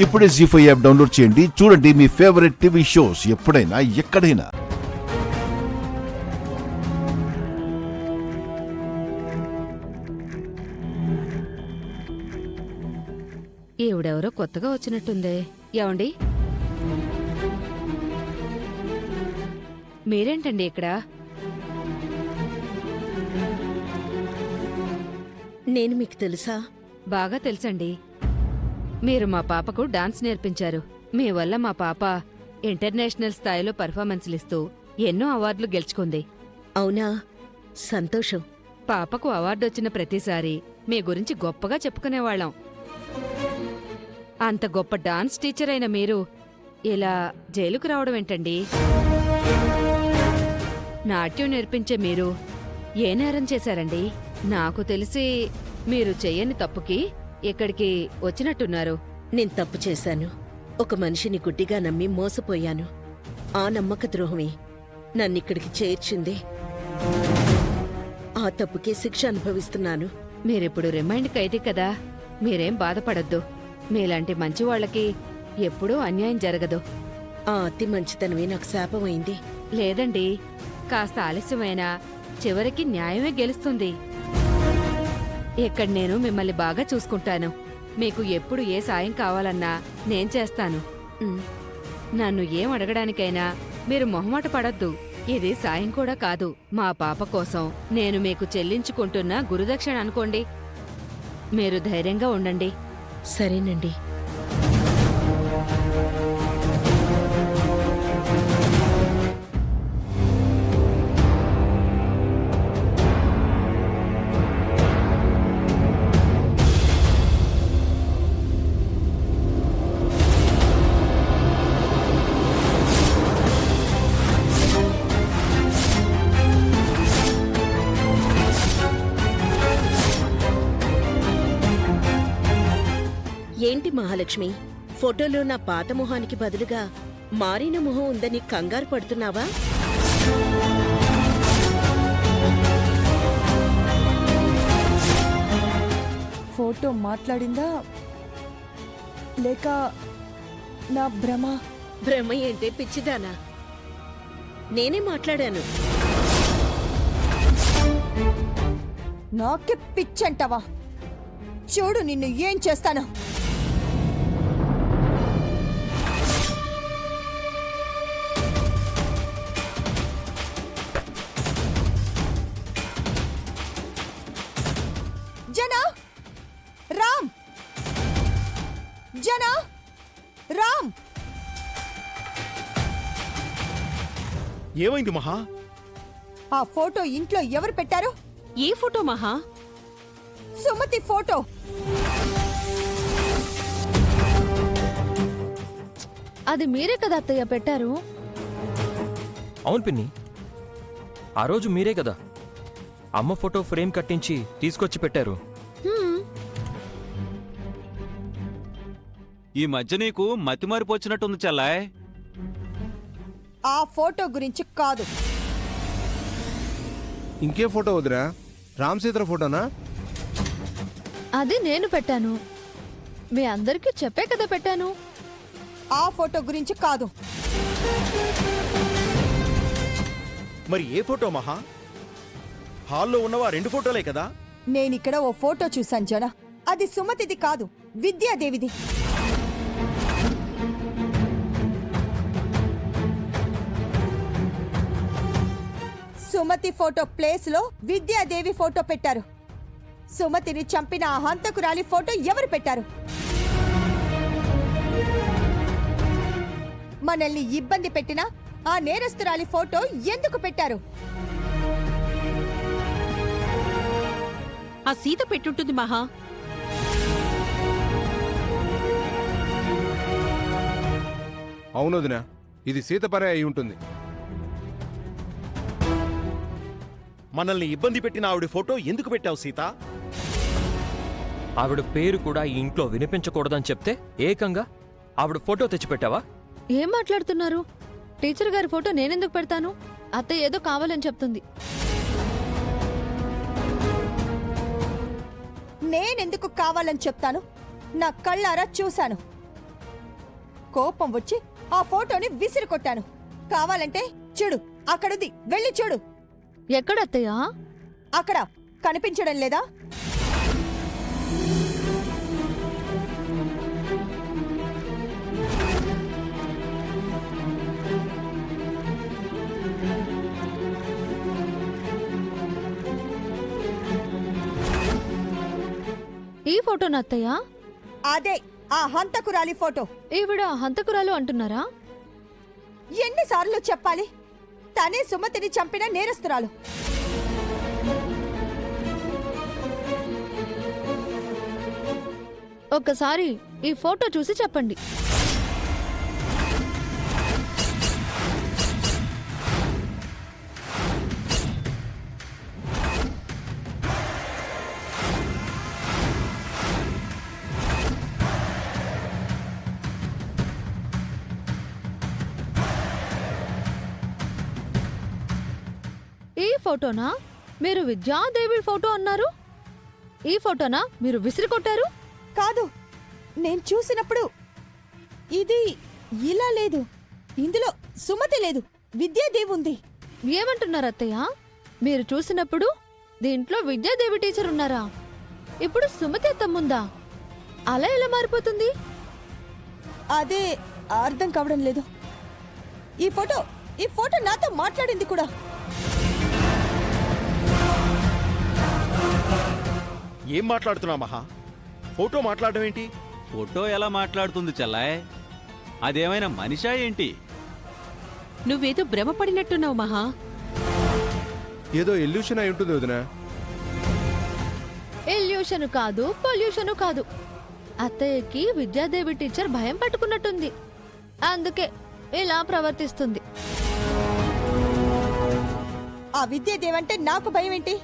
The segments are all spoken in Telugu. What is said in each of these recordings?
ఇప్పుడే జీ5 యాప్ డౌన్లోడ్ చేయండి. చూడండి మీ ఫేవరెట్ టీవీ షోస్ ఎప్పుడైనా ఎక్కడైనా. ఈవిడెవరో కొత్తగా వచ్చినట్టుందే. ఏమండి, మీరేంటండి ఇక్కడ? నేను మీకు తెలుసా? బాగా తెలుసండి. మీరు మా పాపకు డాన్స్ నేర్పించారు. మీ వల్ల మా పాప ఇంటర్నేషనల్ స్థాయిలో పర్ఫార్మెన్స్లిస్తూ ఎన్నో అవార్డులు గెలుచుకుంది. అవునా, సంతోషం. పాపకు అవార్డొచ్చిన ప్రతిసారి మీ గురించి గొప్పగా చెప్పుకునేవాళ్ళం. అంత గొప్ప డాన్స్ టీచర్ అయిన మీరు ఇలా జైలుకు రావడం ఏంటండి? నాట్యం నేర్పించే మీరు ఏ నేరం చేశారండి? నాకు తెలిసి మీరు చెయ్యని తప్పుకి ఇక్కడికి వచ్చినట్టున్నారు. నేను తప్పు చేశాను. ఒక మనిషిని గుడ్డిగా నమ్మి మోసపోయాను. ఆ నమ్మక ద్రోహమే నన్నిక్కడికి చేర్చింది. ఆ తప్పుకే శిక్ష అనుభవిస్తున్నాను. మీరిప్పుడు రిమైండ్ ఖైదీ కదా, మీరేం బాధపడొద్దు. మీలాంటి మంచి వాళ్ళకి ఎప్పుడూ అన్యాయం జరగదు. ఆ అతి మంచితనమే నాకు శాపమైంది. లేదండి, కాస్త ఆలస్యమైనా చివరికి న్యాయమే గెలుస్తుంది. ఇక్కడ నేను మిమ్మల్ని బాగా చూసుకుంటాను. మీకు ఎప్పుడు ఏ సాయం కావాలన్నా నేను చేస్తాను. ఉమ్, నన్ను ఏం అడగడానికైనా మీరు మొహమాట పడొద్దు. ఇది సాయం కూడా కాదు, మా పాప కోసం నేను మీకు చెల్లించుకుంటున్న గురుదక్షిణ అనుకోండి. మీరు ధైర్యంగా ఉండండి. సరేనండి. ఏంటి మహాలక్ష్మి, ఫోటోలో నా పాత మొహానికి బదులుగా మారిన మొహం ఉందని కంగారు పడుతున్నావా? ఫోటో మాట్లాడిందా లేక నా భ్రమ? భ్రమ ఏంటే పిచ్చిదానా, నేనే మాట్లాడాను. నాకే పిచ్చంటావా? చూడు నిన్ను ఏం చేస్తాను. జనా, రామ్, జనా, రామ్. ఏమైంది మహా? ఆ ఫోటో ఇంట్లో ఎవరు పెట్టారు? ఏ ఫోటో మహా? సుమతి ఫోటో. అది మీరే కదా అత్తయ్య పెట్టారు? అవును పిన్ని, ఆ రోజు మీరే కదా అమ్మ ఫోటో ఫ్రేమ్ కట్టించి తీసుకొచ్చి పెట్టారు. ఈ మధ్య నీకు మతిమారిపోచ్చినట్టుంది చెల్లాయ్. ఆ ఫోటో గురించి కాదు. ఇంకే ఫోటో వదిరా? రామ్ సీతల ఫోటోనా? అది నేను పెట్టాను. మీ అందరికీ చెప్పే కదా పెట్టాను. ఆ ఫోటో గురించి కాదు. మరి ఏ ఫోటో మహా? హాల్లో ఉన్నవా రెండు ఫోటోలే కదా? నేనిక్కడ ఓ ఫోటో చూశాను జన. అది సుమతిది కాదు, విద్యాదేవిది. సుమతి ఫోటో ప్లేస్ లో విద్యాదేవి ఫోటో పెట్టారు. సుమతిని చంపిన ఆ హంతకురాలి ఫోటో ఎవరు పెట్టారు? మనల్ని ఇబ్బంది పెట్టిన ఆ నేరస్తురాలి ఫోటో ఎందుకు పెట్టారు? ఆ సీత పెట్టుంటుంది మహా. అవునొదినా, ఇది సీతపరే అయి ఉంటుంది. మనల్ని ఇబ్బంది పెట్టిన ఆవిడ ఫోటో ఎందుకు పెట్టావు సీత? ఆవిడ పేరు కూడా ఈ ఇంట్లో వినిపించకూడదని చెప్తే ఏకంగా ఆవిడ ఫోటో తెచ్చిపెట్టావా? ఏం మాట్లాడుతున్నారు? టీచర్ గారి ఫోటో నేనెందుకు పెడతాను? అత్తయ్య ఏదో కావాలని చెప్తుంది. నేనెందుకు కావాలని చెప్తాను? నా కళ్ళారా చూశాను. కోపం వచ్చి ఆ ఫోటోని విసిరి కొట్టాను. కావాలంటే చూడు, అక్కడుంది, వెళ్ళి చూడు. ఎక్కడత్తయ్యా? అక్కడ కనిపించడం లేదా? ఈ ఫోటోనా అత్తయ్యా? అదే ఆ హంతకురాలి ఫోటో. ఈవిడ హంతకురాలు అంటున్నారా? ఎన్నిసార్లు చెప్పాలి? తనే సుమతిని చంపిన నేరస్తురాలు. ఒక్కసారి ఈ ఫోటో చూసి చెప్పండి. ఈ ఫోటోనా? మీరు విద్యాదేవి ఫోటో అన్నారు. ఈ ఫోటోనా మీరు విసిరి కొట్టారు? కాదు, నేను చూసినప్పుడు ఇది ఇలా లేదు. ఇందులో సుమతి లేదు, విద్యాదేవి ఉంది. ఏమంటున్నారు అత్తయ్య? మీరు చూసినప్పుడు దీంట్లో విద్యాదేవి టీచర్ ఉన్నారా? ఇప్పుడు సుమతి అత్తమ్ముందా? అలా ఎలా మారిపోతుంది? అదే అర్థం కావడం లేదు. ఈ ఫోటో నాతో మాట్లాడింది కూడా. ఏం మాట్లాడుతున్నా మహా? ఫోటో మాట్లాడడం ఏంటి? ఫోటో ఎలా మాట్లాడుతుంది చెల్లాయ్? అదేమైనా మనిషా ఏంటి? నువ్వేదో భ్రమపడినట్టున్నావు మహా. ఏదో ఎల్యూషన్ అయి ఉంటుంది వదినా. ఎల్యూషన్ కాదు, పొల్యూషన్ కాదు. అత్తయ్యకి విద్యాదేవి టీచర్ భయం పట్టుకున్నట్టుంది. అందుకే ఇలా ప్రవర్తిస్తుంది. ఆ విద్యాదేవి అంటే నాకు భయం ఏంటి?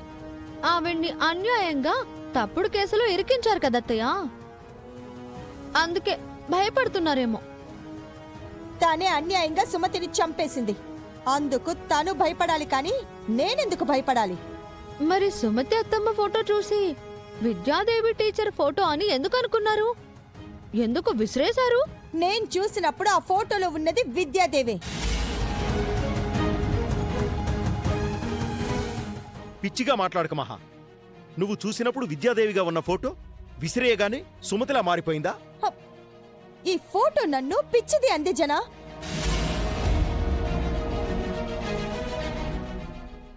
ఆవిడ్ని అన్యాయంగా తప్పుడు కేసులో ఇరికించారు కదత్తయ్య. అందుకే భయపడుతున్నారేమో. తానే అన్యాయంగా సుమతిని చంపేసింది. అందుకు తను భయపడాలి, కానీ నేనెందుకు భయపడాలి? మరి సుమతి అత్తమ్మ ఫోటో చూసి విద్యాదేవి టీచర్ ఫోటో అని ఎందుకు అనుకున్నారు? ఎందుకు విసిరేశారు? నేను చూసినప్పుడు ఆ ఫోటోలో ఉన్నది విద్యాదేవి. పిచ్చిగా మాట్లాడక మహా. నువ్వు చూసినప్పుడు విద్యాదేవిగా ఉన్న ఫోటో విసిరేయగానే సుమతిలా మారిపోయిందా? హ! ఈ ఫోటో నన్ను పిచ్చిది అంది జనా.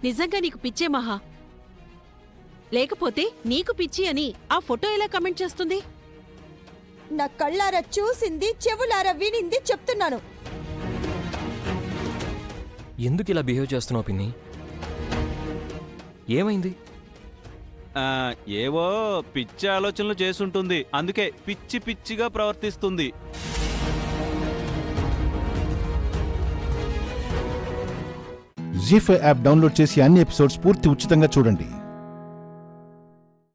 నిజంగా నీకు పిచ్చే మహా. లేకపోతే నీకు పిచ్చి అని ఆ ఫోటో ఎలా కమెంట్ చేస్తుంది? నా కళ్ళారా చూసింది, చెవులారా వినింది చెప్తున్నాను. ఎందుకు ఇలా బిహేవ్ చేస్తున్నావు పిన్ని? ఏమైంది? ఏవో పిచ్చి ఆలోచనలు చేసుంటుంది. అందుకే పిచ్చి పిచ్చిగా ప్రవర్తిస్తుంది. జీ5 యాప్ డౌన్లోడ్ చేసి అన్ని ఎపిసోడ్స్ పూర్తి ఉచితంగా చూడండి.